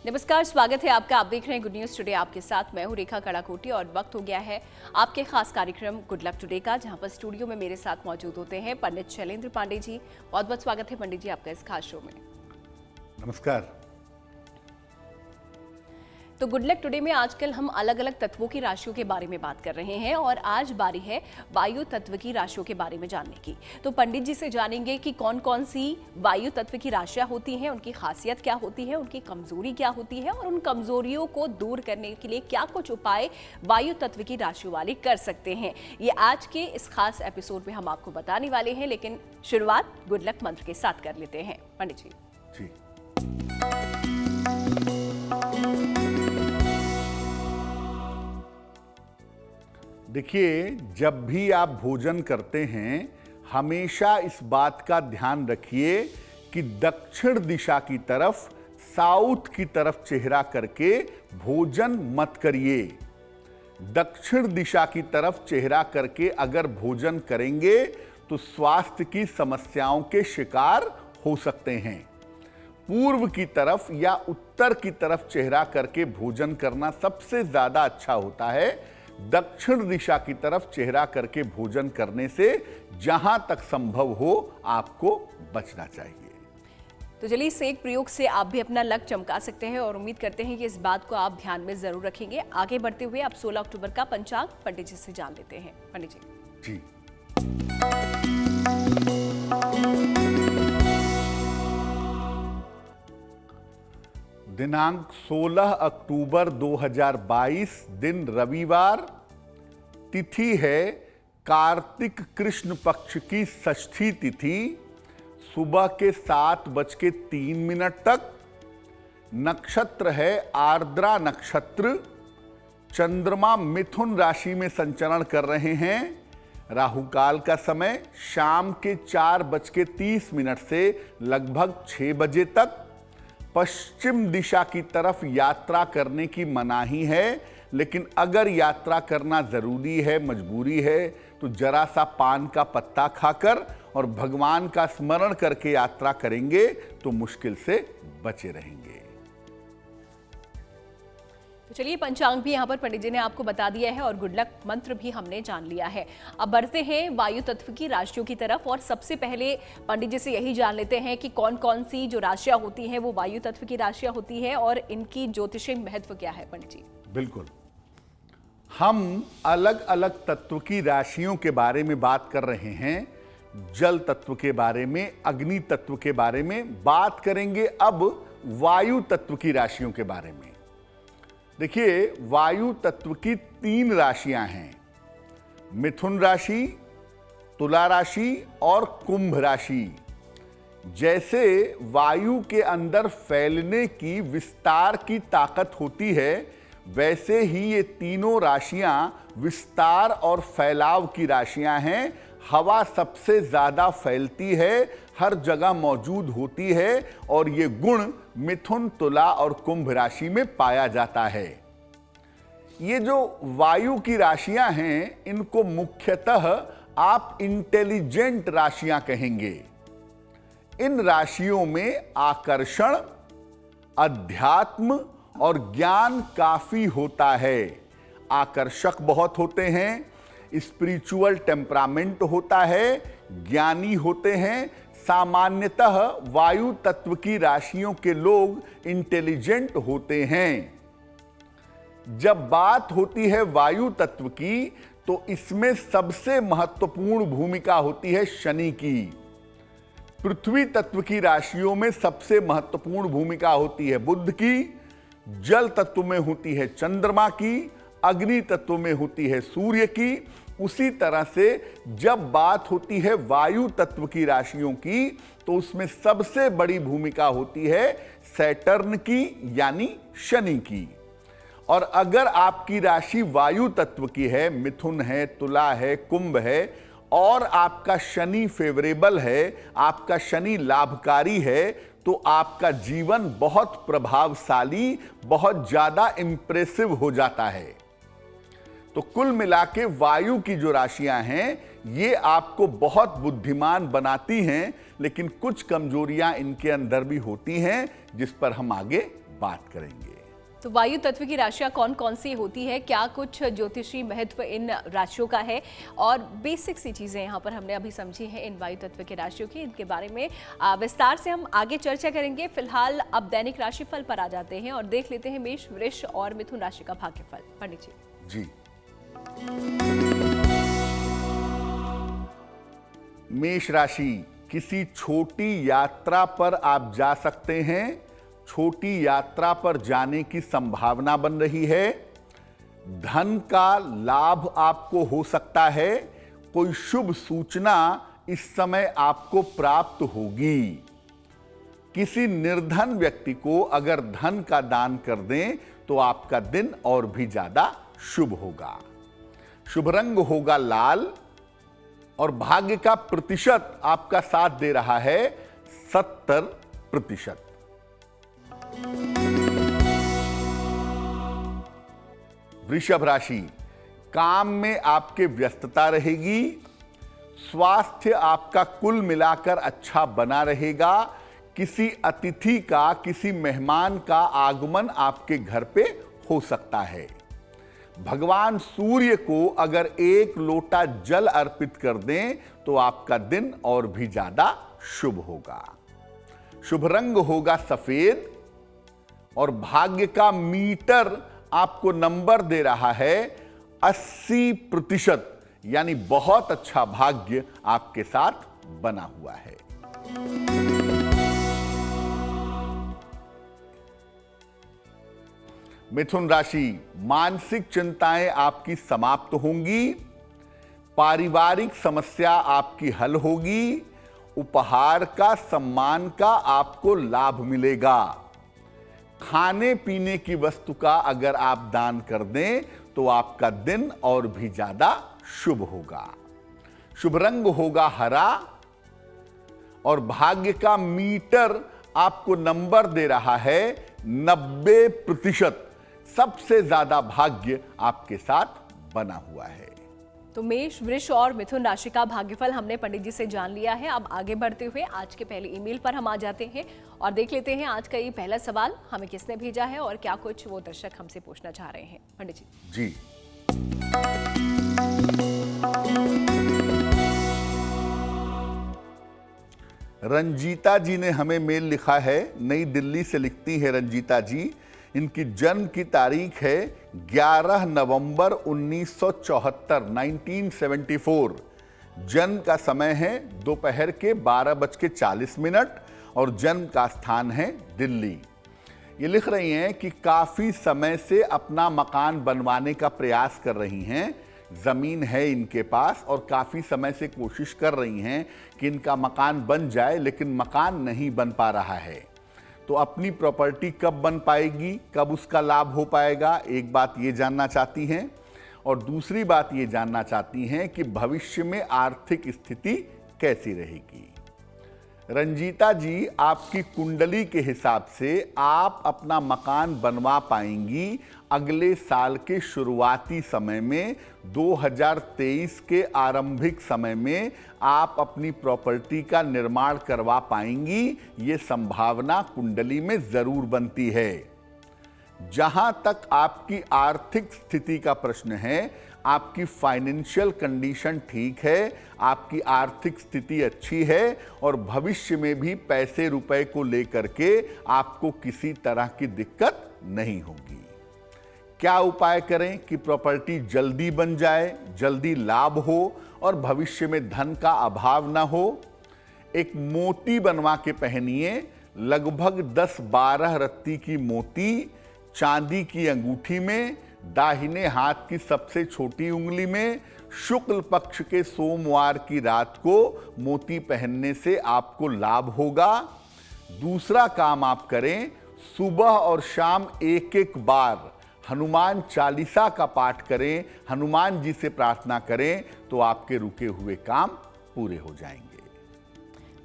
नमस्कार, स्वागत है आपका। आप देख रहे हैं गुड न्यूज टुडे। आपके साथ मैं हूं रेखा कड़ाकोटी और वक्त हो गया है आपके खास कार्यक्रम गुड लक टुडे का, जहां पर स्टूडियो में मेरे साथ मौजूद होते हैं पंडित शैलेंद्र पांडे जी। बहुत बहुत स्वागत है पंडित जी आपका इस खास शो में। नमस्कार। तो गुड लक टुडे में आजकल हम अलग अलग तत्वों की राशियों के बारे में बात कर रहे हैं और आज बारी है वायु तत्व की राशियों के बारे में जानने की। तो पंडित जी से जानेंगे कि कौन कौन सी वायु तत्व की राशियां होती हैं, उनकी खासियत क्या होती है, उनकी कमजोरी क्या होती है और उन कमजोरियों को दूर करने के लिए क्या कुछ उपाय वायु तत्व की राशियों वाले कर सकते हैं। ये आज के इस खास एपिसोड में हम आपको बताने वाले हैं, लेकिन शुरुआत गुड लक मंत्र के साथ कर लेते हैं। पंडित जी। देखिए, जब भी आप भोजन करते हैं हमेशा इस बात का ध्यान रखिए कि दक्षिण दिशा की तरफ, साउथ की तरफ चेहरा करके भोजन मत करिए। दक्षिण दिशा की तरफ चेहरा करके अगर भोजन करेंगे तो स्वास्थ्य की समस्याओं के शिकार हो सकते हैं। पूर्व की तरफ या उत्तर की तरफ चेहरा करके भोजन करना सबसे ज्यादा अच्छा होता है। दक्षिण दिशा की तरफ चेहरा करके भोजन करने से जहां तक संभव हो आपको बचना चाहिए। तो चलिए, इस एक प्रयोग से आप भी अपना लक चमका सकते हैं और उम्मीद करते हैं कि इस बात को आप ध्यान में जरूर रखेंगे। आगे बढ़ते हुए आप 16 अक्टूबर का पंचांग पंडित जी से जान लेते हैं। पंडित जी। दिनांक 16 अक्टूबर 2022, दिन रविवार, तिथि है कार्तिक कृष्ण पक्ष की षष्ठी तिथि, सुबह के 7:03 तक। नक्षत्र है आर्द्रा नक्षत्र। चंद्रमा मिथुन राशि में संचरण कर रहे हैं। राहुकाल का समय शाम के 4:30 से लगभग 6 बजे तक। पश्चिम दिशा की तरफ यात्रा करने की मनाही है, लेकिन अगर यात्रा करना जरूरी है, मजबूरी है, तो जरा सा पान का पत्ता खाकर और भगवान का स्मरण करके यात्रा करेंगे तो मुश्किल से बचे रहेंगे। तो चलिए, पंचांग भी यहाँ पर पंडित जी ने आपको बता दिया है और गुड लक मंत्र भी हमने जान लिया है। अब बढ़ते हैं वायु तत्व की राशियों की तरफ और सबसे पहले पंडित जी से यही जान लेते हैं कि कौन कौन सी जो राशियां होती हैं वो वायु तत्व की राशियां होती हैं और इनकी ज्योतिषीय महत्व क्या है। पंडित जी। बिल्कुल, हम अलग अलग तत्व की राशियों के बारे में बात कर रहे हैं। जल तत्व के बारे में, अग्नि तत्व के बारे में बात करेंगे। अब वायु तत्व की राशियों के बारे में देखिए, वायु तत्व की 3 राशियां हैं, मिथुन राशि, तुला राशि और कुंभ राशि। जैसे वायु के अंदर फैलने की, विस्तार की ताकत होती है, वैसे ही ये तीनों राशियां विस्तार और फैलाव की राशियां हैं। हवा सबसे ज्यादा फैलती है, हर जगह मौजूद होती है और ये गुण मिथुन, तुला और कुंभ राशि में पाया जाता है। ये जो वायु की राशियां हैं, इनको मुख्यतः आप इंटेलिजेंट राशियां कहेंगे। इन राशियों में आकर्षण, अध्यात्म और ज्ञान काफी होता है। आकर्षक बहुत होते हैं, स्पिरिचुअल टेम्परामेंट होता है, ज्ञानी होते हैं। सामान्यतः वायु तत्व की राशियों के लोग इंटेलिजेंट होते हैं। जब बात होती है वायु तत्व की, तो इसमें सबसे महत्वपूर्ण भूमिका होती है शनि की। पृथ्वी तत्व की राशियों में सबसे महत्वपूर्ण भूमिका होती है बुध की। जल तत्व में होती है चंद्रमा की। अग्नि तत्व में होती है सूर्य की। उसी तरह से जब बात होती है वायु तत्व की राशियों की, तो उसमें सबसे बड़ी भूमिका होती है सैटर्न की, यानी शनि की। और अगर आपकी राशि वायु तत्व की है, मिथुन है, तुला है, कुंभ है, और आपका शनि फेवरेबल है, आपका शनि लाभकारी है, तो आपका जीवन बहुत प्रभावशाली, बहुत ज्यादा इंप्रेसिव हो जाता है। तो कुल मिला के वायु की जो राशियां हैं, ये आपको बहुत बुद्धिमान बनाती हैं, लेकिन कुछ कमजोरियां इनके अंदर भी होती हैं, जिस पर हम आगे बात करेंगे। तो वायु तत्व की राशियां कौन कौन सी होती है, क्या कुछ ज्योतिषी महत्व इन राशियों का है, और बेसिक सी चीजें यहाँ पर हमने अभी समझी हैं इन वायु तत्व की राशियों की, इनके बारे में विस्तार से हम आगे चर्चा करेंगे। फिलहाल अब दैनिक राशिफल पर आ जाते हैं और देख लेते हैं मेष, वृष और मिथुन राशि का भाग्यफल। पंडित जी, मेष राशि, किसी छोटी यात्रा पर आप जा सकते हैं। छोटी यात्रा पर जाने की संभावना बन रही है। धन का लाभ आपको हो सकता है। कोई शुभ सूचना इस समय आपको प्राप्त होगी। किसी निर्धन व्यक्ति को अगर धन का दान कर दें तो आपका दिन और भी ज्यादा शुभ होगा। शुभ रंग होगा लाल और भाग्य का प्रतिशत आपका साथ दे रहा है 70%। वृषभ राशि, काम में आपके व्यस्तता रहेगी। स्वास्थ्य आपका कुल मिलाकर अच्छा बना रहेगा। किसी अतिथि का, किसी मेहमान का आगमन आपके घर पे हो सकता है। भगवान सूर्य को अगर एक लोटा जल अर्पित कर दें तो आपका दिन और भी ज्यादा शुभ होगा। शुभ रंग होगा सफेद और भाग्य का मीटर आपको नंबर दे रहा है 80%, यानी बहुत अच्छा भाग्य आपके साथ बना हुआ है। मिथुन राशि, मानसिक चिंताएं आपकी समाप्त होंगी। पारिवारिक समस्या आपकी हल होगी। उपहार का, सम्मान का आपको लाभ मिलेगा। खाने पीने की वस्तु का अगर आप दान कर दें तो आपका दिन और भी ज्यादा शुभ होगा। शुभ रंग होगा हरा और भाग्य का मीटर आपको नंबर दे रहा है 90%। सबसे ज्यादा भाग्य आपके साथ बना हुआ है। तो मेष, वृष और मिथुन राशि का भाग्यफल हमने पंडित जी से जान लिया है। अब आगे बढ़ते हुए आज के पहले ईमेल पर हम आ जाते हैं और देख लेते हैं आज का ये पहला सवाल हमें किसने भेजा है और क्या कुछ वो दर्शक हमसे पूछना चाह रहे हैं। पंडित जी। रंजीता जी ने हमें मेल लिखा है। नई दिल्ली से लिखती है रंजीता जी। इनकी जन्म की तारीख है 11 नवंबर 1974, 1974। जन्म का समय है दोपहर के 12:40 और जन्म का स्थान है दिल्ली। ये लिख रही हैं कि काफ़ी समय से अपना मकान बनवाने का प्रयास कर रही हैं। ज़मीन है इनके पास और काफ़ी समय से कोशिश कर रही हैं कि इनका मकान बन जाए, लेकिन मकान नहीं बन पा रहा है। तो अपनी प्रॉपर्टी कब बन पाएगी, कब उसका लाभ हो पाएगा, एक बात ये जानना चाहती हैं। और दूसरी बात ये जानना चाहती हैं कि भविष्य में आर्थिक स्थिति कैसी रहेगी। रंजीता जी, आपकी कुंडली के हिसाब से आप अपना मकान बनवा पाएंगी अगले साल के शुरुआती समय में। 2023 के आरंभिक समय में आप अपनी प्रॉपर्टी का निर्माण करवा पाएंगी। ये संभावना कुंडली में जरूर बनती है। जहां तक आपकी आर्थिक स्थिति का प्रश्न है, आपकी फाइनेंशियल कंडीशन ठीक है, आपकी आर्थिक स्थिति अच्छी है और भविष्य में भी पैसे रुपए को लेकर के आपको किसी तरह की दिक्कत नहीं होगी। क्या उपाय करें कि प्रॉपर्टी जल्दी बन जाए, जल्दी लाभ हो और भविष्य में धन का अभाव ना हो? एक मोती बनवा के पहनिए। लगभग 10-12 रत्ती की मोती चांदी की अंगूठी में, दाहिने हाथ की सबसे छोटी उंगली में। शुक्ल पक्ष के सोमवार की रात को मोती पहनने से आपको लाभ होगा। दूसरा काम आप करें, सुबह और शाम एक बार हनुमान चालीसा का पाठ करें, हनुमान जी से प्रार्थना करें तो आपके रुके हुए काम पूरे हो जाएंगे।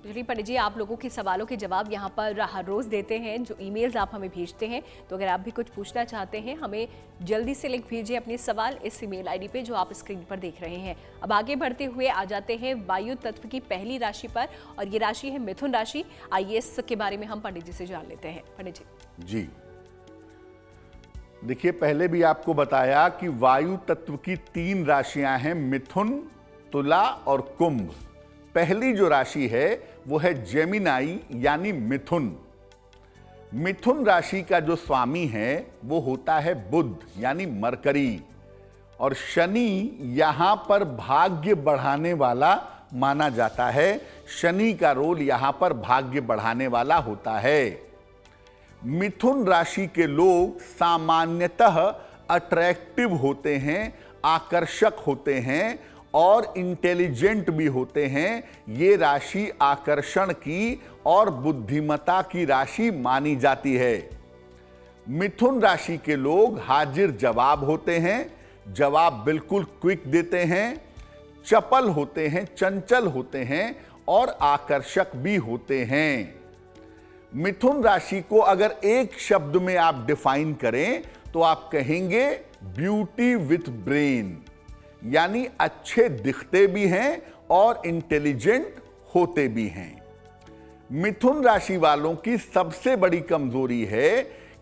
जी पंडित जी, आप लोगों के सवालों के जवाब यहाँ पर हर रोज देते हैं, जो ईमेल्स आप हमें भेजते हैं। तो अगर आप भी कुछ पूछना चाहते हैं, हमें जल्दी से लिख भेजिए अपने सवाल इस ईमेल आईडी पे जो आप स्क्रीन पर देख रहे हैं। अब आगे बढ़ते हुए आ जाते हैं वायु तत्व की पहली राशि पर और ये राशि है मिथुन राशि। आइए इसके बारे में हम पंडित जी से जान लेते हैं। पंडित जी। देखिए, पहले भी आपको बताया कि वायु तत्व की 3 राशियां हैं, मिथुन, तुला और कुंभ। पहली जो राशि है वो है जेमिनाई यानी मिथुन। मिथुन राशि का जो स्वामी है वो होता है बुध यानी मरकरी, और शनि यहां पर भाग्य बढ़ाने वाला माना जाता है। शनि का रोल यहां पर भाग्य बढ़ाने वाला होता है। मिथुन राशि के लोग सामान्यतः अट्रैक्टिव होते हैं, आकर्षक होते हैं और इंटेलिजेंट भी होते हैं। ये राशि आकर्षण की और बुद्धिमत्ता की राशि मानी जाती है। मिथुन राशि के लोग हाजिर जवाब होते हैं, जवाब बिल्कुल क्विक देते हैं, चपल होते हैं, चंचल होते हैं और आकर्षक भी होते हैं। मिथुन राशि को अगर एक शब्द में आप डिफाइन करें तो आप कहेंगे ब्यूटी विथ ब्रेन, यानी अच्छे दिखते भी हैं और इंटेलिजेंट होते भी हैं। मिथुन राशि वालों की सबसे बड़ी कमजोरी है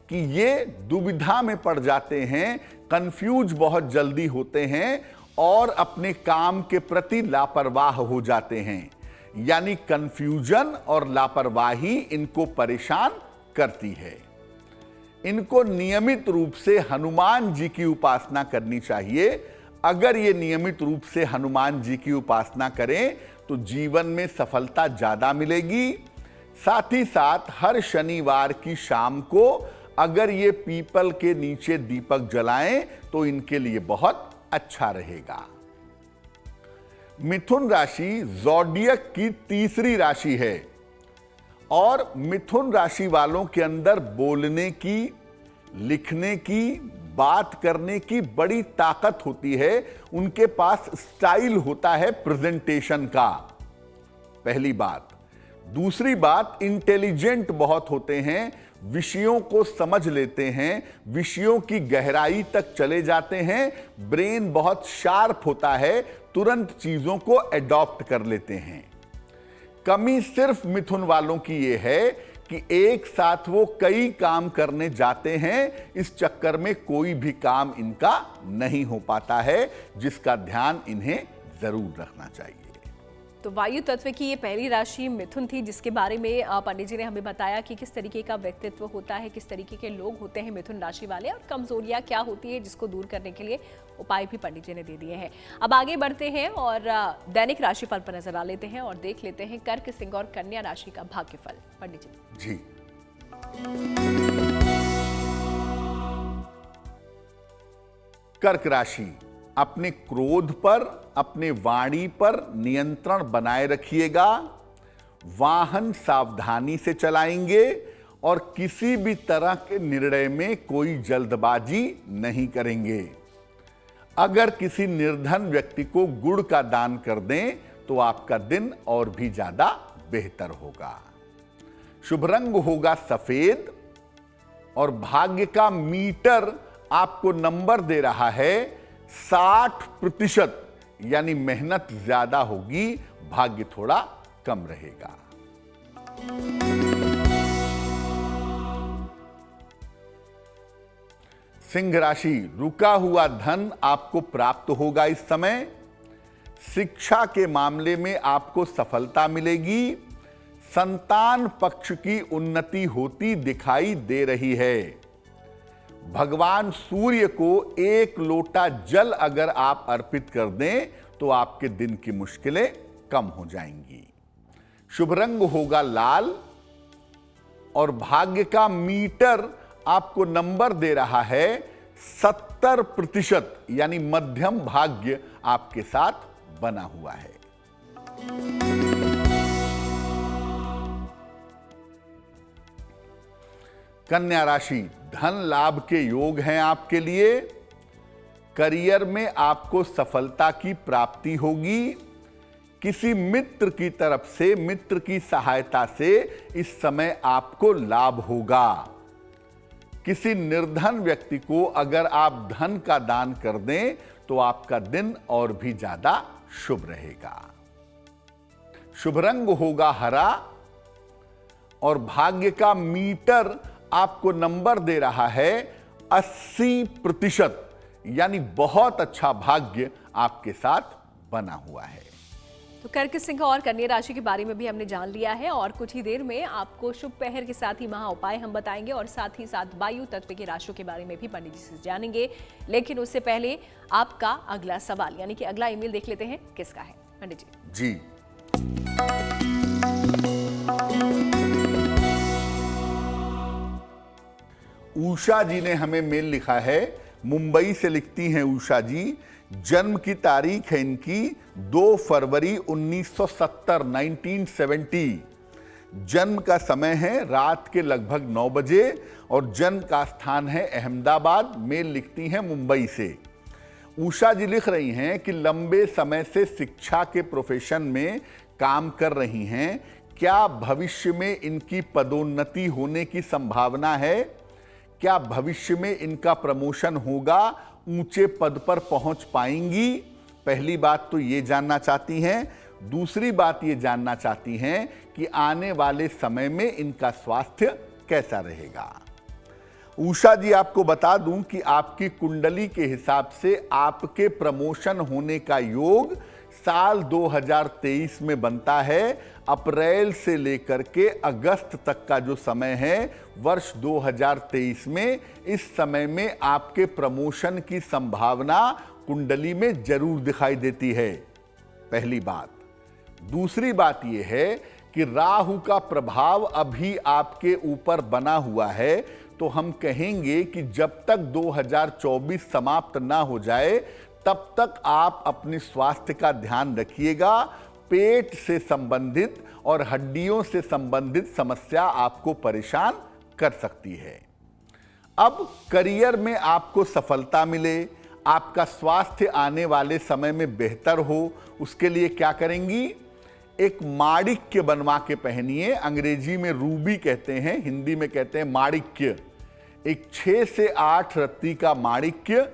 कि ये दुविधा में पड़ जाते हैं, कंफ्यूज बहुत जल्दी होते हैं और अपने काम के प्रति लापरवाह हो जाते हैं। यानी कंफ्यूजन और लापरवाही इनको परेशान करती है। इनको नियमित रूप से हनुमान जी की उपासना करनी चाहिए। अगर ये नियमित रूप से हनुमान जी की उपासना करें तो जीवन में सफलता ज्यादा मिलेगी। साथ ही साथ हर शनिवार की शाम को अगर ये पीपल के नीचे दीपक जलाएं तो इनके लिए बहुत अच्छा रहेगा। मिथुन राशि ज़ोडियक की तीसरी राशि है और मिथुन राशि वालों के अंदर बोलने की, लिखने की, बात करने की बड़ी ताकत होती है। उनके पास स्टाइल होता है प्रेजेंटेशन का, पहली बात। दूसरी बात, इंटेलिजेंट बहुत होते हैं, विषयों को समझ लेते हैं, विषयों की गहराई तक चले जाते हैं, ब्रेन बहुत शार्प होता है, तुरंत चीजों को अडॉप्ट कर लेते हैं। कमी सिर्फ मिथुन वालों की यह है कि एक साथ वो कई काम करने जाते हैं, इस चक्कर में कोई भी काम इनका नहीं हो पाता है, जिसका ध्यान इन्हें जरूर रखना चाहिए। तो वायु तत्व की ये पहली राशि मिथुन थी, जिसके बारे में पंडित जी ने हमें बताया कि किस तरीके का व्यक्तित्व होता है, किस तरीके के लोग होते हैं मिथुन राशि वाले, और कमजोरियां क्या होती है जिसको दूर करने के लिए उपाय भी पंडित जी ने दे दिए हैं। अब आगे बढ़ते हैं और दैनिक राशिफल पर नजर आ लेते हैं और देख लेते हैं कर्क, सिंह और कन्या राशि का भाग्यफल। पंडित जी, कर्क राशि, अपने क्रोध पर, अपने वाणी पर नियंत्रण बनाए रखिएगा। वाहन सावधानी से चलाएंगे और किसी भी तरह के निर्णय में कोई जल्दबाजी नहीं करेंगे। अगर किसी निर्धन व्यक्ति को गुड़ का दान कर दें तो आपका दिन और भी ज्यादा बेहतर होगा। शुभ रंग होगा सफेद और भाग्य का मीटर आपको नंबर दे रहा है 60%, यानी मेहनत ज्यादा होगी, भाग्य थोड़ा कम रहेगा। सिंह राशि, रुका हुआ धन आपको प्राप्त होगा इस समय। शिक्षा के मामले में आपको सफलता मिलेगी। संतान पक्ष की उन्नति होती दिखाई दे रही है। भगवान सूर्य को 1 लोटा जल अगर आप अर्पित कर दें तो आपके दिन की मुश्किलें कम हो जाएंगी। शुभ रंग होगा लाल और भाग्य का मीटर आपको नंबर दे रहा है 70%, यानी मध्यम भाग्य आपके साथ बना हुआ है। कन्या राशि, धन लाभ के योग हैं आपके लिए। करियर में आपको सफलता की प्राप्ति होगी। किसी मित्र की तरफ से, मित्र की सहायता से इस समय आपको लाभ होगा। किसी निर्धन व्यक्ति को अगर आप धन का दान कर दें तो आपका दिन और भी ज्यादा शुभ रहेगा। शुभ रंग होगा हरा और भाग्य का मीटर आपको नंबर दे रहा है 80% यानी बहुत अच्छा भाग्य आपके साथ बना हुआ है। तो कर्क सिंह और कन्या राशि के बारे में भी हमने जान लिया है और कुछ ही देर में आपको शुभ पहर के साथ ही महा उपाय हम बताएंगे और साथ ही साथ वायु तत्व की राशियों के बारे में भी पंडित जी से जानेंगे। लेकिन उससे पहले आपका अगला सवाल यानी कि अगला ईमेल देख लेते हैं किसका है पंडित जी। उषा जी ने हमें मेल लिखा है, मुंबई से लिखती हैं उषा जी। जन्म की तारीख है इनकी 2 फरवरी 1970 1970। जन्म का समय है रात के लगभग 9 बजे और जन्म का स्थान है अहमदाबाद। मेल लिखती हैं मुंबई से। उषा जी लिख रही हैं कि लंबे समय से शिक्षा के प्रोफेशन में काम कर रही हैं। क्या भविष्य में इनकी पदोन्नति होने की संभावना है? क्या भविष्य में इनका प्रमोशन होगा? ऊंचे पद पर पहुंच पाएंगी? पहली बात तो ये जानना चाहती हैं। दूसरी बात ये जानना चाहती हैं कि आने वाले समय में इनका स्वास्थ्य कैसा रहेगा। उषा जी, आपको बता दूं कि आपकी कुंडली के हिसाब से आपके प्रमोशन होने का योग साल 2023 में बनता है। अप्रैल से लेकर के अगस्त तक का जो समय है वर्ष 2023 में, इस समय में आपके प्रमोशन की संभावना कुंडली में जरूर दिखाई देती है। पहली बात। दूसरी बात यह है कि राहु का प्रभाव अभी आपके ऊपर बना हुआ है, तो हम कहेंगे कि जब तक 2024 समाप्त ना हो जाए तब तक आप अपने स्वास्थ्य का ध्यान रखिएगा। पेट से संबंधित और हड्डियों से संबंधित समस्या आपको परेशान कर सकती है। अब करियर में आपको सफलता मिले, आपका स्वास्थ्य आने वाले समय में बेहतर हो, उसके लिए क्या करेंगी? एक माणिक्य बनवा के पहनिए। अंग्रेजी में रूबी कहते हैं, हिंदी में कहते हैं माणिक्य। एक 6 से 8 रत्ती का माणिक्य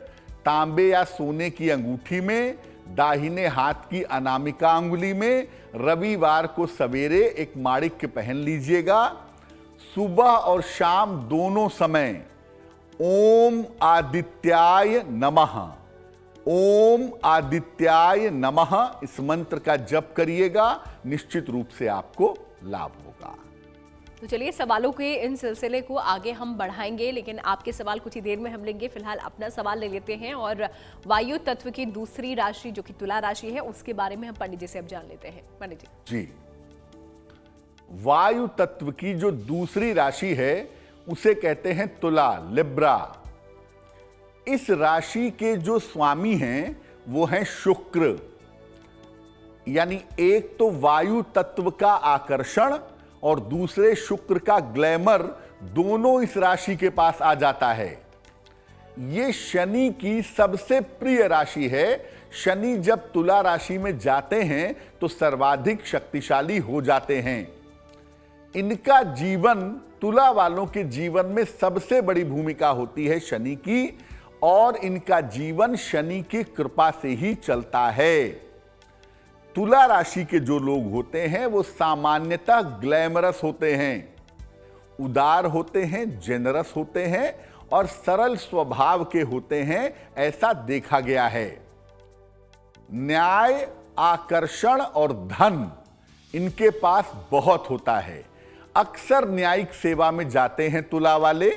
तांबे या सोने की अंगूठी में, दाहिने हाथ की अनामिका अंगुली में, रविवार को सवेरे एक माणिक्य पहन लीजिएगा। सुबह और शाम दोनों समय ओम आदित्याय नमः, ओम आदित्याय नमः इस मंत्र का जप करिएगा। निश्चित रूप से आपको लाभ होगा। तो चलिए सवालों के इन सिलसिले को आगे हम बढ़ाएंगे, लेकिन आपके सवाल कुछ ही देर में हम लेंगे। फिलहाल अपना सवाल ले लेते हैं और वायु तत्व की दूसरी राशि जो कि तुला राशि है उसके बारे में हम पंडित जी से अब जान लेते हैं। पंडित जी, वायु तत्व की जो दूसरी राशि है उसे कहते हैं तुला, लिब्रा। इस राशि के जो स्वामी हैं वो हैं शुक्र। यानी एक तो वायु तत्व का आकर्षण और दूसरे शुक्र का ग्लैमर, दोनों इस राशि के पास आ जाता है। ये शनि की सबसे प्रिय राशि है। शनि जब तुला राशि में जाते हैं तो सर्वाधिक शक्तिशाली हो जाते हैं। इनका जीवन, तुला वालों के जीवन में सबसे बड़ी भूमिका होती है शनि की, और इनका जीवन शनि की कृपा से ही चलता है। तुला राशि के जो लोग होते हैं वो सामान्यतः ग्लैमरस होते हैं, उदार होते हैं, जेनरस होते हैं और सरल स्वभाव के होते हैं, ऐसा देखा गया है। न्याय, आकर्षण और धन इनके पास बहुत होता है। अक्सर न्यायिक सेवा में जाते हैं तुला वाले,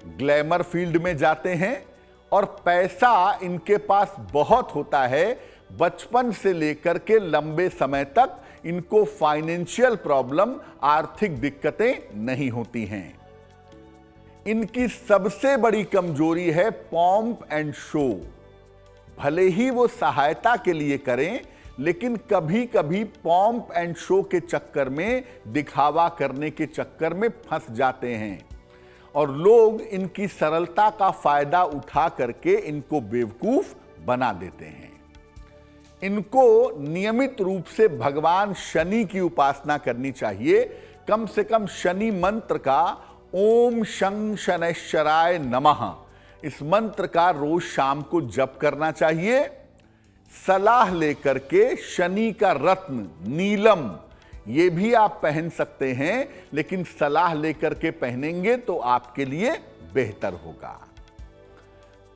ग्लैमर फील्ड में जाते हैं और पैसा इनके पास बहुत होता है। बचपन से लेकर के लंबे समय तक इनको फाइनेंशियल प्रॉब्लम, आर्थिक दिक्कतें नहीं होती हैं। इनकी सबसे बड़ी कमजोरी है पॉम्प एंड शो। भले ही वो सहायता के लिए करें, लेकिन कभी कभी पॉम्प एंड शो के चक्कर में, दिखावा करने के चक्कर में फंस जाते हैं और लोग इनकी सरलता का फायदा उठा करके इनको बेवकूफ बना देते हैं। इनको नियमित रूप से भगवान शनि की उपासना करनी चाहिए। कम से कम शनि मंत्र का ओम शं शनैश्चराय नमः, इस मंत्र का रोज शाम को जप करना चाहिए। सलाह लेकर के शनि का रत्न नीलम, ये भी आप पहन सकते हैं, लेकिन सलाह लेकर के पहनेंगे तो आपके लिए बेहतर होगा।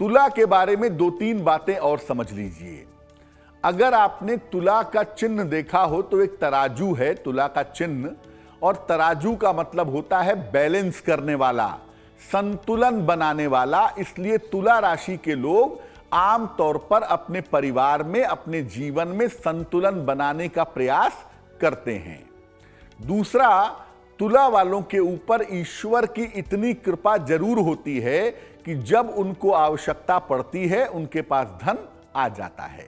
तुला के बारे में 2-3 बातें और समझ लीजिए। अगर आपने तुला का चिन्ह देखा हो तो एक तराजू है तुला का चिन्ह, और तराजू का मतलब होता है बैलेंस करने वाला, संतुलन बनाने वाला। इसलिए तुला राशि के लोग आम तौर पर अपने परिवार में, अपने जीवन में संतुलन बनाने का प्रयास करते हैं। दूसरा, तुला वालों के ऊपर ईश्वर की इतनी कृपा जरूर होती है कि जब उनको आवश्यकता पड़ती है उनके पास धन आ जाता है।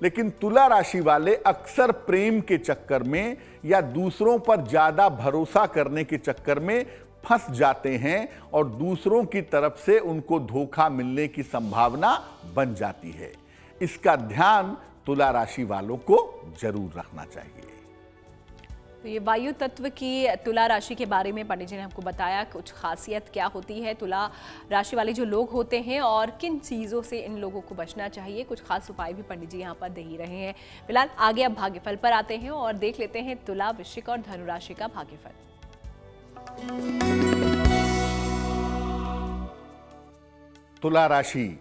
लेकिन तुला राशि वाले अक्सर प्रेम के चक्कर में या दूसरों पर ज्यादा भरोसा करने के चक्कर में फंस जाते हैं और दूसरों की तरफ से उनको धोखा मिलने की संभावना बन जाती है। इसका ध्यान तुला राशि वालों को जरूर रखना चाहिए। तो ये वायु तत्व की तुला राशि के बारे में पंडित जी ने हमको बताया कुछ खासियत क्या होती है तुला राशि वाले जो लोग होते हैं और किन चीज़ों से इन लोगों को बचना चाहिए। कुछ खास उपाय भी पंडित जी यहाँ पर दे ही रहे हैं। फिलहाल आगे अब भाग्यफल पर आते हैं और देख लेते हैं तुला, वृश्चिक और धनु राशि का भाग्यफल। तुला राशि,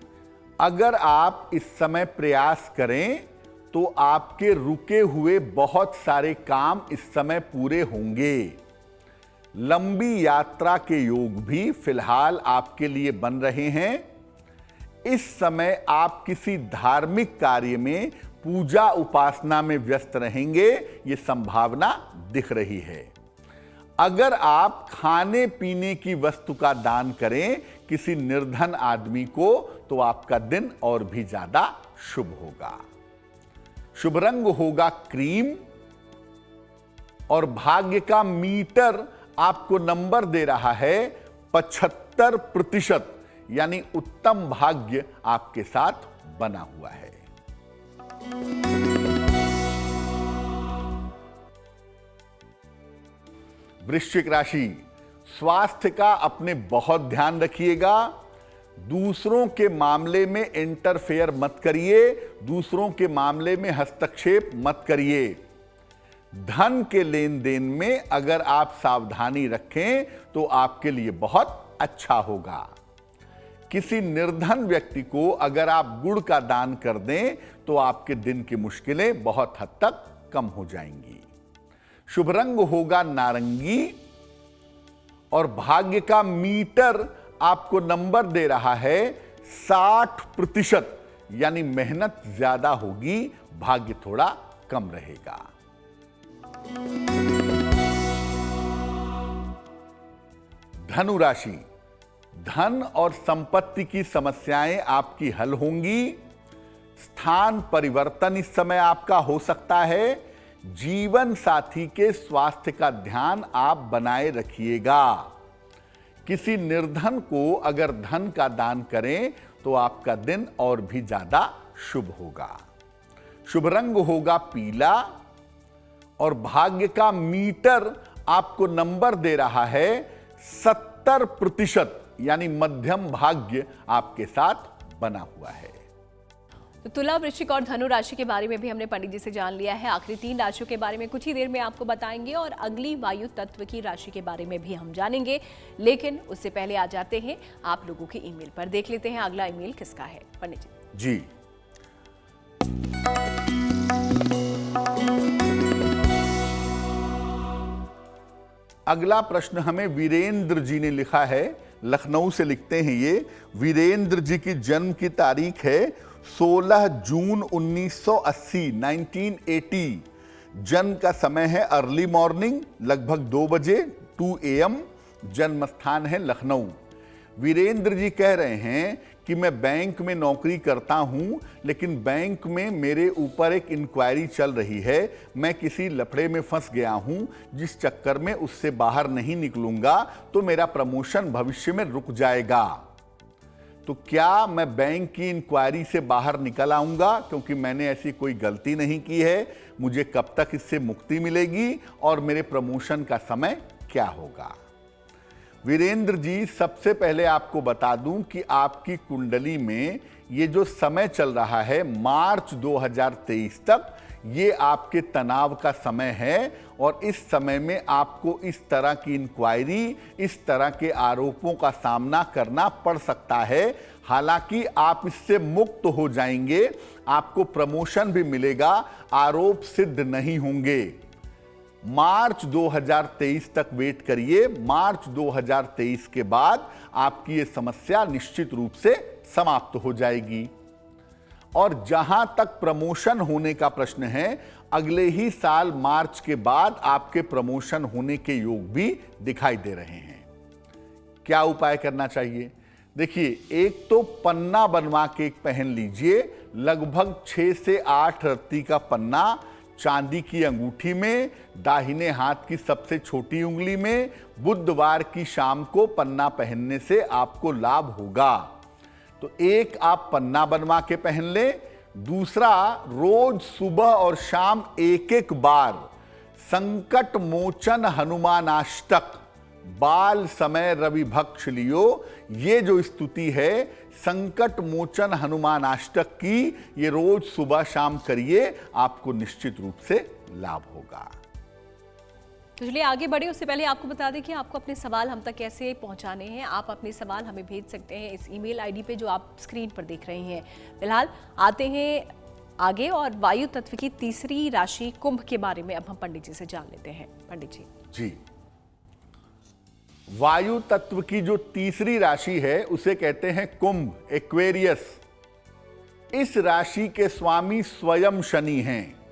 अगर आप इस समय प्रयास करें तो आपके रुके हुए बहुत सारे काम इस समय पूरे होंगे। लंबी यात्रा के योग भी फिलहाल आपके लिए बन रहे हैं। इस समय आप किसी धार्मिक कार्य में, पूजा उपासना में व्यस्त रहेंगे, ये संभावना दिख रही है। अगर आप खाने पीने की वस्तु का दान करें किसी निर्धन आदमी को तो आपका दिन और भी ज्यादा शुभ होगा। शुभ रंग होगा क्रीम और भाग्य का मीटर आपको नंबर दे रहा है 75%, यानी उत्तम भाग्य आपके साथ बना हुआ है। वृश्चिक राशि, स्वास्थ्य का अपने बहुत ध्यान रखिएगा। दूसरों के मामले में इंटरफेयर मत करिए, दूसरों के मामले में हस्तक्षेप मत करिए। धन के लेन देन में अगर आप सावधानी रखें तो आपके लिए बहुत अच्छा होगा। किसी निर्धन व्यक्ति को अगर आप गुड़ का दान कर दें तो आपके दिन की मुश्किलें बहुत हद तक कम हो जाएंगी। शुभ रंग होगा नारंगी और भाग्य का मीटर आपको नंबर दे रहा है 60%, यानी मेहनत ज्यादा होगी, भाग्य थोड़ा कम रहेगा। धनु राशि, धन और संपत्ति की समस्याएं आपकी हल होंगी। स्थान परिवर्तन इस समय आपका हो सकता है। जीवन साथी के स्वास्थ्य का ध्यान आप बनाए रखिएगा। किसी निर्धन को अगर धन का दान करें तो आपका दिन और भी ज्यादा शुभ होगा। शुभ रंग होगा पीला और भाग्य का मीटर आपको नंबर दे रहा है 70%, यानी मध्यम भाग्य आपके साथ बना हुआ है। तो तुला, वृश्चिक और धनु राशि के बारे में भी हमने पंडित जी से जान लिया है। आखिरी 3 राशियों के बारे में कुछ ही देर में आपको बताएंगे और अगली वायु तत्व की राशि के बारे में भी हम जानेंगे। लेकिन उससे पहले आ जाते हैं आप लोगों के ईमेल पर। देख लेते हैं अगला ईमेल किसका है पंडित जी। जी, अगला प्रश्न हमें वीरेंद्र जी ने लिखा है, लखनऊ से लिखते हैं ये। वीरेंद्र जी की जन्म की तारीख है 16 जून 1980, 1980। जन्म का समय है अर्ली मॉर्निंग, लगभग 2 बजे, 2 AM। जन्म स्थान है लखनऊ। वीरेंद्र जी कह रहे हैं कि मैं बैंक में नौकरी करता हूं, लेकिन बैंक में मेरे ऊपर एक इंक्वायरी चल रही है। मैं किसी लफड़े में फंस गया हूं, जिस चक्कर में उससे बाहर नहीं निकलूंगा तो मेरा प्रमोशन भविष्य में रुक जाएगा। तो क्या मैं बैंक की इंक्वायरी से बाहर निकल आऊंगा, क्योंकि मैंने ऐसी कोई गलती नहीं की है? मुझे कब तक इससे मुक्ति मिलेगी और मेरे प्रमोशन का समय क्या होगा? वीरेंद्र जी, सबसे पहले आपको बता दूं कि आपकी कुंडली में ये जो समय चल रहा है मार्च 2023 तक, ये आपके तनाव का समय है और इस समय में आपको इस तरह की इंक्वायरी, इस तरह के आरोपों का सामना करना पड़ सकता है। हालांकि आप इससे मुक्त हो जाएंगे, आपको प्रमोशन भी मिलेगा, आरोप सिद्ध नहीं होंगे। मार्च 2023 तक वेट करिए। मार्च 2023 के बाद आपकी ये समस्या निश्चित रूप से समाप्त हो जाएगी। और जहां तक प्रमोशन होने का प्रश्न है, अगले ही साल मार्च के बाद आपके प्रमोशन होने के योग भी दिखाई दे रहे हैं। क्या उपाय करना चाहिए? देखिए, एक तो पन्ना बनवा के एक पहन लीजिए, लगभग 6 से 8 रत्ती का पन्ना, चांदी की अंगूठी में, दाहिने हाथ की सबसे छोटी उंगली में। बुधवार की शाम को पन्ना पहनने से आपको लाभ होगा। तो एक आप पन्ना बनवा के पहन लें। दूसरा, रोज सुबह और शाम एक एक बार संकट मोचन हनुमानाष्टक, बाल समय रवि भक्ष लियो, ये जो स्तुति है संकट मोचन हनुमानाष्टक की, ये रोज सुबह शाम करिए, आपको निश्चित रूप से लाभ होगा। तो चलिए आगे बढ़े, उससे पहले आपको बता दें कि आपको अपने सवाल हम तक कैसे पहुंचाने हैं। आप अपने सवाल हमें भेज सकते हैं इस ईमेल आईडी पे जो आप स्क्रीन पर देख रहे हैं। फिलहाल आते हैं आगे और वायु तत्व की तीसरी राशि कुंभ के बारे में अब हम पंडित जी से जान लेते हैं। पंडित जी, वायु तत्व की जो तीसरी राशि है उसे कहते हैं कुंभ, एक्वेरियस। इस राशि के स्वामी स्वयं शनि हैं।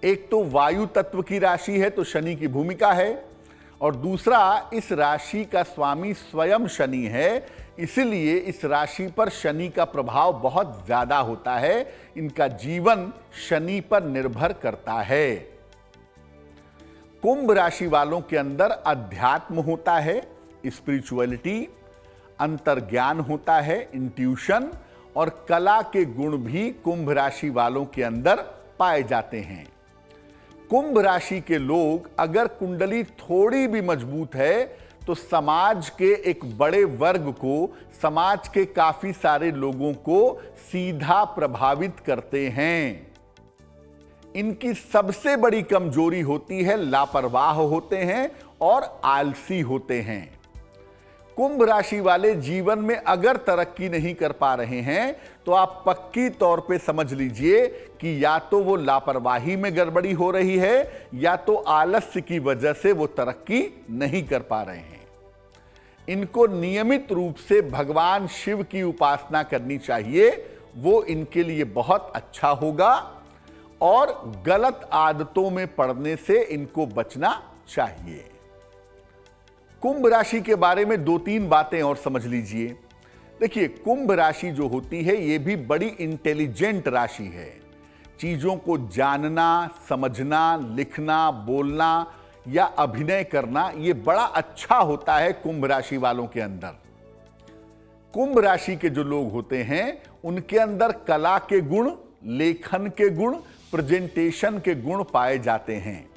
एक तो वायु तत्व की राशि है तो शनि की भूमिका है, और दूसरा इस राशि का स्वामी स्वयं शनि है, इसलिए इस राशि पर शनि का प्रभाव बहुत ज्यादा होता है। इनका जीवन शनि पर निर्भर करता है। कुंभ राशि वालों के अंदर अध्यात्म होता है, स्पिरिचुअलिटी, अंतर्ज्ञान होता है, इंट्यूशन, और कला के गुण भी कुंभ राशि वालों के अंदर पाए जाते हैं। कुंभ राशि के लोग अगर कुंडली थोड़ी भी मजबूत है तो समाज के एक बड़े वर्ग को, समाज के काफी सारे लोगों को सीधा प्रभावित करते हैं। इनकी सबसे बड़ी कमजोरी होती है लापरवाह होते हैं और आलसी होते हैं। कुंभ राशि वाले जीवन में अगर तरक्की नहीं कर पा रहे हैं तो आप पक्की तौर पे समझ लीजिए कि या तो वो लापरवाही में गड़बड़ी हो रही है या तो आलस्य की वजह से वो तरक्की नहीं कर पा रहे हैं। इनको नियमित रूप से भगवान शिव की उपासना करनी चाहिए, वो इनके लिए बहुत अच्छा होगा, और गलत आदतों में पड़ने से इनको बचना चाहिए। कुंभ राशि के बारे में 2-3 बातें और समझ लीजिए। देखिए, कुंभ राशि जो होती है ये भी बड़ी इंटेलिजेंट राशि है। चीजों को जानना, समझना, लिखना, बोलना या अभिनय करना, ये बड़ा अच्छा होता है कुंभ राशि वालों के अंदर। कुंभ राशि के जो लोग होते हैं उनके अंदर कला के गुण, लेखन के गुण, प्रेजेंटेशन के गुण पाए जाते हैं,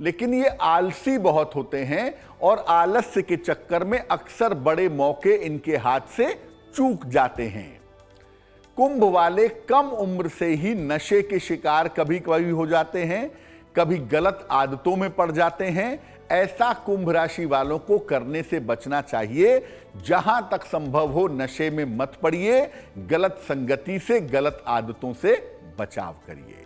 लेकिन ये आलसी बहुत होते हैं और आलस्य के चक्कर में अक्सर बड़े मौके इनके हाथ से चूक जाते हैं। कुंभ वाले कम उम्र से ही नशे के शिकार कभी कभी हो जाते हैं, कभी गलत आदतों में पड़ जाते हैं। ऐसा कुंभ राशि वालों को करने से बचना चाहिए। जहां तक संभव हो नशे में मत पड़िए, गलत संगति से, गलत आदतों से बचाव करिए।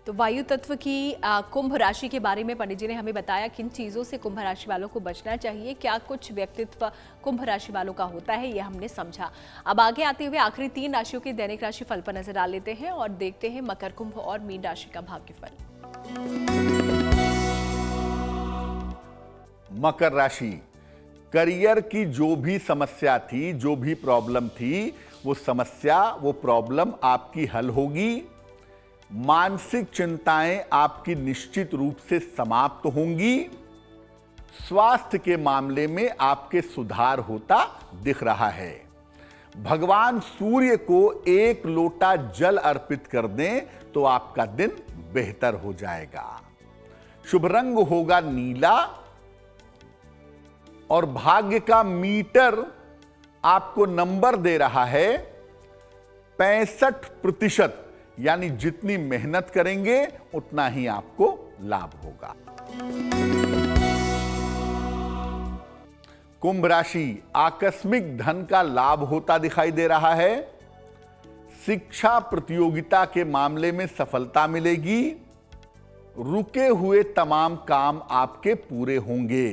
तो वायु तत्व की कुंभ राशि के बारे में पंडित जी ने हमें बताया किन चीज़ों से कुंभ राशि वालों को बचना चाहिए, क्या कुछ व्यक्तित्व कुंभ राशि वालों का होता है, ये हमने समझा। अब आगे आते हुए आखिरी 3 राशियों के दैनिक राशि फल पर नजर डाल लेते हैं और देखते हैं मकर, कुंभ और मीन राशि का भाग्यफल। मकर राशि, करियर की जो भी समस्या थी, जो भी प्रॉब्लम थी, वो समस्या, वो प्रॉब्लम आपकी हल होगी। मानसिक चिंताएं आपकी निश्चित रूप से समाप्त होंगी। स्वास्थ्य के मामले में आपके सुधार होता दिख रहा है। भगवान सूर्य को 1 लोटा जल अर्पित कर दें तो आपका दिन बेहतर हो जाएगा। शुभ रंग होगा नीला और भाग्य का मीटर आपको नंबर दे रहा है 65%। यानी जितनी मेहनत करेंगे उतना ही आपको लाभ होगा। कुंभ राशि, आकस्मिक धन का लाभ होता दिखाई दे रहा है। शिक्षा प्रतियोगिता के मामले में सफलता मिलेगी। रुके हुए तमाम काम आपके पूरे होंगे।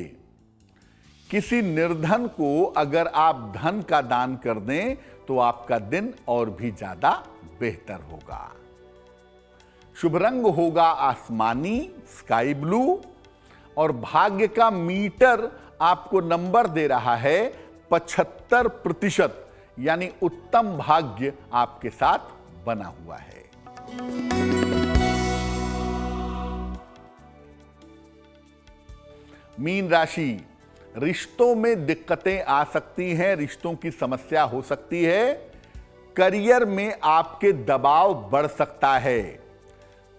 किसी निर्धन को अगर आप धन का दान कर दें तो आपका दिन और भी ज्यादा बेहतर होगा। शुभ रंग होगा आसमानी, स्काई ब्लू, और भाग्य का मीटर आपको नंबर दे रहा है 75%, यानी उत्तम भाग्य आपके साथ बना हुआ है। मीन राशि, रिश्तों में दिक्कतें आ सकती हैं, रिश्तों की समस्या हो सकती है। करियर में आपके दबाव बढ़ सकता है।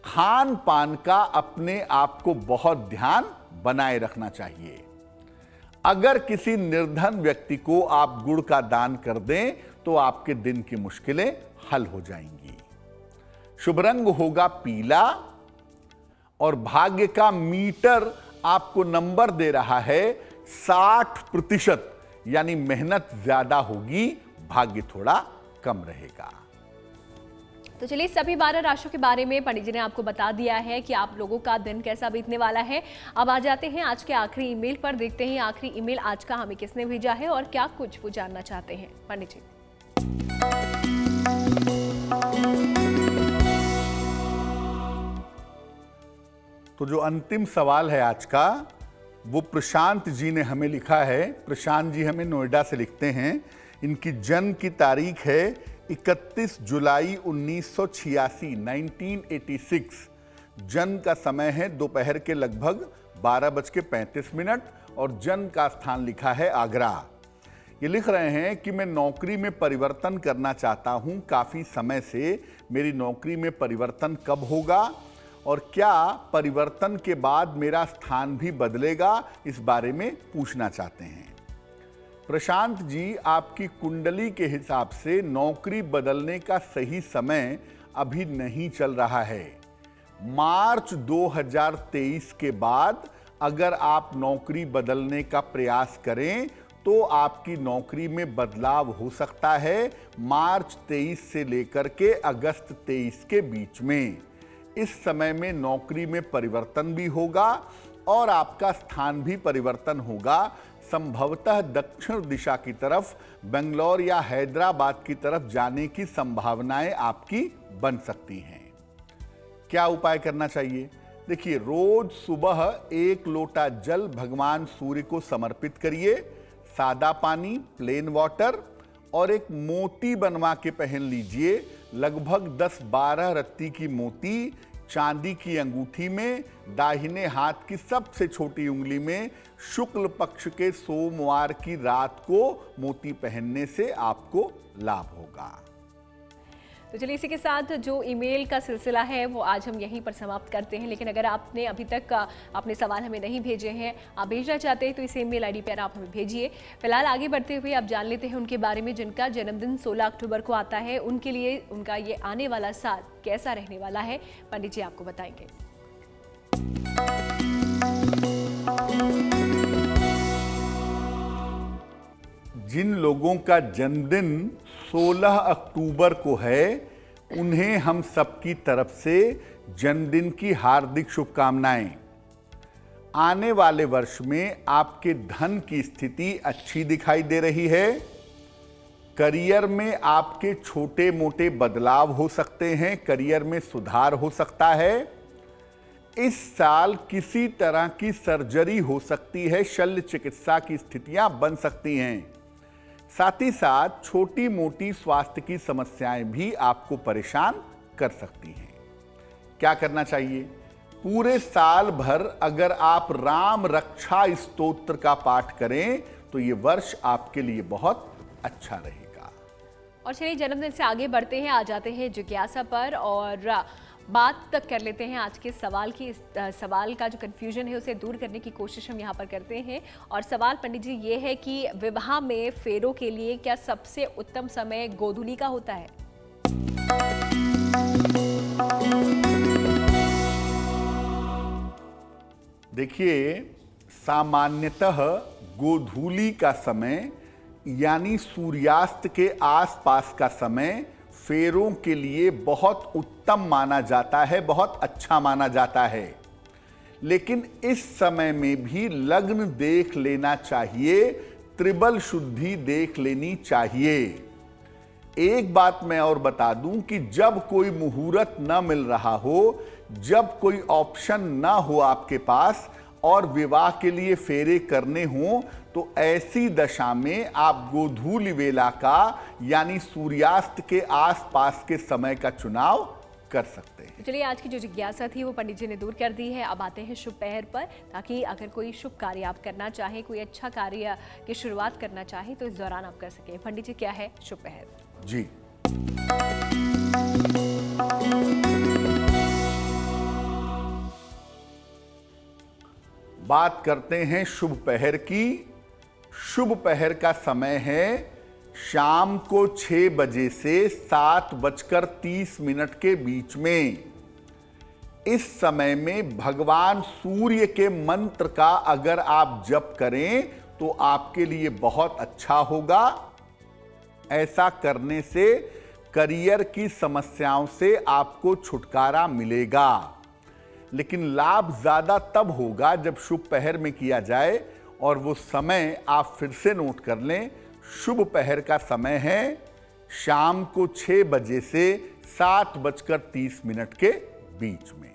खान पान का अपने आप को बहुत ध्यान बनाए रखना चाहिए। अगर किसी निर्धन व्यक्ति को आप गुड़ का दान कर दें तो आपके दिन की मुश्किलें हल हो जाएंगी। शुभ रंग होगा पीला, और भाग्य का मीटर आपको नंबर दे रहा है 60%, यानी मेहनत ज्यादा होगी, भाग्य थोड़ा कम रहेगा। तो चलिए सभी 12 राशियों के बारे में पंडित जी ने आपको बता दिया है कि आप लोगों का दिन कैसा बीतने वाला है। अब आ जाते हैं आज के आखिरी ईमेल पर, देखते हैं आखिरी ईमेल आज का हमें किसने भेजा है और क्या कुछ वो जानना चाहते हैं। पंडित जी। तो जो अंतिम सवाल है आज का, वो प्रशांत जी ने हमें लिखा है। प्रशांत जी हमें नोएडा से लिखते हैं। इनकी जन्म की तारीख है 31 जुलाई 1986, 1986। जन्म का समय है दोपहर के लगभग 12:35, और जन्म का स्थान लिखा है आगरा। ये लिख रहे हैं कि मैं नौकरी में परिवर्तन करना चाहता हूं काफ़ी समय से। मेरी नौकरी में परिवर्तन कब होगा और क्या परिवर्तन के बाद मेरा स्थान भी बदलेगा, इस बारे में पूछना चाहते हैं। प्रशांत जी, आपकी कुंडली के हिसाब से नौकरी बदलने का सही समय अभी नहीं चल रहा है। मार्च 2023 के बाद अगर आप नौकरी बदलने का प्रयास करें तो आपकी नौकरी में बदलाव हो सकता है मार्च 23 से लेकर के अगस्त 23 के बीच में। इस समय में नौकरी में परिवर्तन भी होगा और आपका स्थान भी परिवर्तन होगा। संभवतः दक्षिण दिशा की तरफ, बेंगलोर या हैदराबाद की तरफ जाने की संभावनाएं आपकी बन सकती हैं। क्या उपाय करना चाहिए? देखिए, रोज सुबह 1 लोटा जल भगवान सूर्य को समर्पित करिए। सादा पानी, प्लेन वाटर, और एक मोती बनवा के पहन लीजिए। लगभग 10-12 रत्ती की मोती चांदी की अंगूठी में, दाहिने हाथ की सबसे छोटी उंगली में, शुक्ल पक्ष के सोमवार की रात को मोती पहनने से आपको लाभ होगा। तो चलिए इसी के साथ जो ईमेल का सिलसिला है वो आज हम यहीं पर समाप्त करते हैं। लेकिन अगर आपने अभी तक अपने सवाल हमें नहीं भेजे हैं, आप भेजना चाहते हैं तो इस ईमेल आईडी पर आप हमें भेजिए। फिलहाल आगे बढ़ते हुए आप जान लेते हैं उनके बारे में जिनका जन्मदिन 16 अक्टूबर को आता है। उनके लिए उनका ये आने वाला साल कैसा रहने वाला है, पंडित जी आपको बताएंगे। जिन लोगों का जन्मदिन 16 अक्टूबर को है, उन्हें हम सबकी तरफ से जन्मदिन की हार्दिक शुभकामनाएं। आने वाले वर्ष में आपके धन की स्थिति अच्छी दिखाई दे रही है। करियर में आपके छोटे मोटे बदलाव हो सकते हैं, करियर में सुधार हो सकता है। इस साल किसी तरह की सर्जरी हो सकती है, शल्य चिकित्सा की स्थितियां बन सकती हैं। साथ ही साथ छोटी मोटी स्वास्थ्य की समस्याएं भी आपको परेशान कर सकती हैं। क्या करना चाहिए? पूरे साल भर अगर आप राम रक्षा स्तोत्र का पाठ करें तो ये वर्ष आपके लिए बहुत अच्छा रहेगा। और चलिए जन्मदिन से आगे बढ़ते हैं, आ जाते हैं जिज्ञासा पर और बात तक कर लेते हैं आज के सवाल की। इस सवाल का जो कन्फ्यूजन है उसे दूर करने की कोशिश हम यहाँ पर करते हैं। और सवाल पंडित जी ये है कि विवाह में फेरों के लिए क्या सबसे उत्तम समय गोधूली का होता है? देखिए, सामान्यतः गोधूली का समय यानी सूर्यास्त के आसपास का समय फेरों के लिए बहुत उत्तम माना जाता है, बहुत अच्छा माना जाता है। लेकिन इस समय में भी लग्न देख लेना चाहिए, त्रिबल शुद्धि देख लेनी चाहिए। एक बात मैं और बता दूं कि जब कोई मुहूर्त न मिल रहा हो, जब कोई ऑप्शन ना हो आपके पास और विवाह के लिए फेरे करने हों, तो ऐसी दशा में आप गोधूली वेला का यानी सूर्यास्त के आसपास के समय का चुनाव कर सकते हैं। चलिए, आज की जो जिज्ञासा थी वो पंडित जी ने दूर कर दी है। अब आते हैं शुभ पहर पर, ताकि अगर कोई शुभ कार्य आप करना चाहें, कोई अच्छा कार्य की शुरुआत करना चाहें, तो इस दौरान आप कर सकें। पंडित जी, क्या है शुभ पहर? जी, बात करते हैं शुभ पहर की। शुभ पहर का समय है शाम को 6 बजे से 7:30 के बीच में। इस समय में भगवान सूर्य के मंत्र का अगर आप जप करें तो आपके लिए बहुत अच्छा होगा। ऐसा करने से करियर की समस्याओं से आपको छुटकारा मिलेगा। लेकिन लाभ ज्यादा तब होगा जब शुभ पहर में किया जाए, और वो समय आप फिर से नोट कर लें। शुभ पहर का समय है शाम को 6 बजे से 7:30 के बीच में।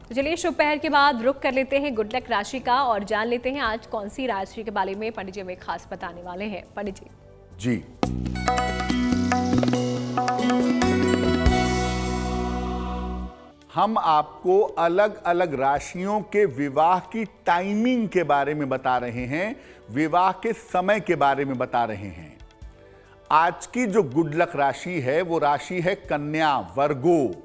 तो चलिए, शुभ पहर के बाद रुक कर लेते हैं गुड लक राशि का और जान लेते हैं आज कौन सी राशि के बारे में पंडित जी हमें खास बताने वाले हैं। पंडित जी जी, हम आपको अलग अलग राशियों के विवाह की टाइमिंग के बारे में बता रहे हैं, विवाह के समय के बारे में बता रहे हैं। आज की जो गुड लक राशि है वो राशि है कन्या, वर्गो।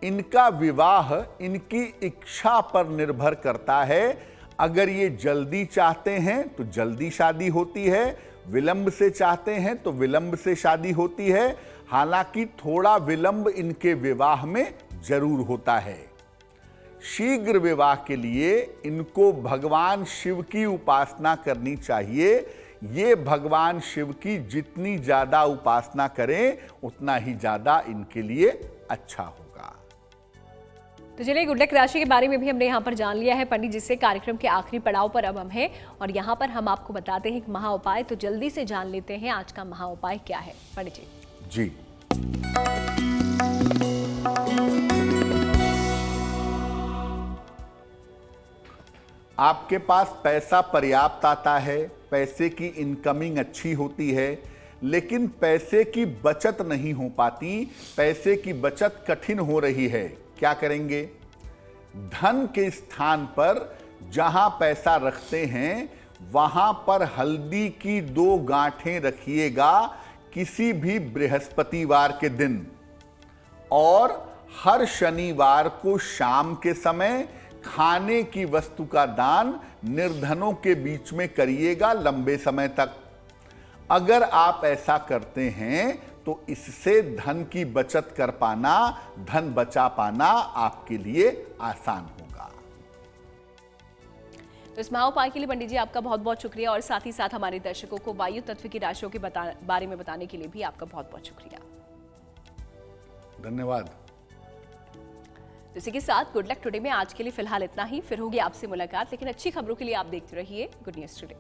इनका विवाह इनकी इच्छा पर निर्भर करता है। अगर ये जल्दी चाहते हैं तो जल्दी शादी होती है, विलंब से चाहते हैं तो विलंब से शादी होती है। हालांकि थोड़ा विलंब इनके विवाह में जरूर होता है। शीघ्र विवाह के लिए इनको भगवान शिव की उपासना करनी चाहिए। ये भगवान शिव की जितनी ज्यादा उपासना करें उतना ही ज्यादा इनके लिए अच्छा होगा। तो चलिए, गुड लक राशि के बारे में भी हमने यहाँ पर जान लिया है पंडित जी से। कार्यक्रम के आखिरी पड़ाव पर अब हम हैं और यहाँ पर हम आपको बताते हैं एक महा उपाय। तो जल्दी से जान लेते हैं आज का महा उपाय क्या है पंडित जी। जी, आपके पास पैसा पर्याप्त आता है, पैसे की इनकमिंग अच्छी होती है, लेकिन पैसे की बचत नहीं हो पाती, पैसे की बचत कठिन हो रही है। क्या करेंगे? धन के स्थान पर जहां पैसा रखते हैं वहां पर हल्दी की 2 गांठें रखिएगा किसी भी बृहस्पतिवार के दिन, और हर शनिवार को शाम के समय खाने की वस्तु का दान निर्धनों के बीच में करिएगा लंबे समय तक। अगर आप ऐसा करते हैं तो इससे धन की बचत कर पाना, धन बचा पाना आपके लिए आसान होगा। तो इस महाउपाय के लिए पंडित जी आपका बहुत बहुत शुक्रिया, और साथ ही साथ हमारे दर्शकों को वायु तत्व की राशियों के बारे में बताने के लिए भी आपका बहुत बहुत शुक्रिया। धन्यवाद। तो इसी के साथ गुड लक टुडे में आज के लिए फिलहाल इतना ही। फिर होगी आपसे मुलाकात, लेकिन अच्छी खबरों के लिए आप देखते रहिए गुड न्यूज टुडे।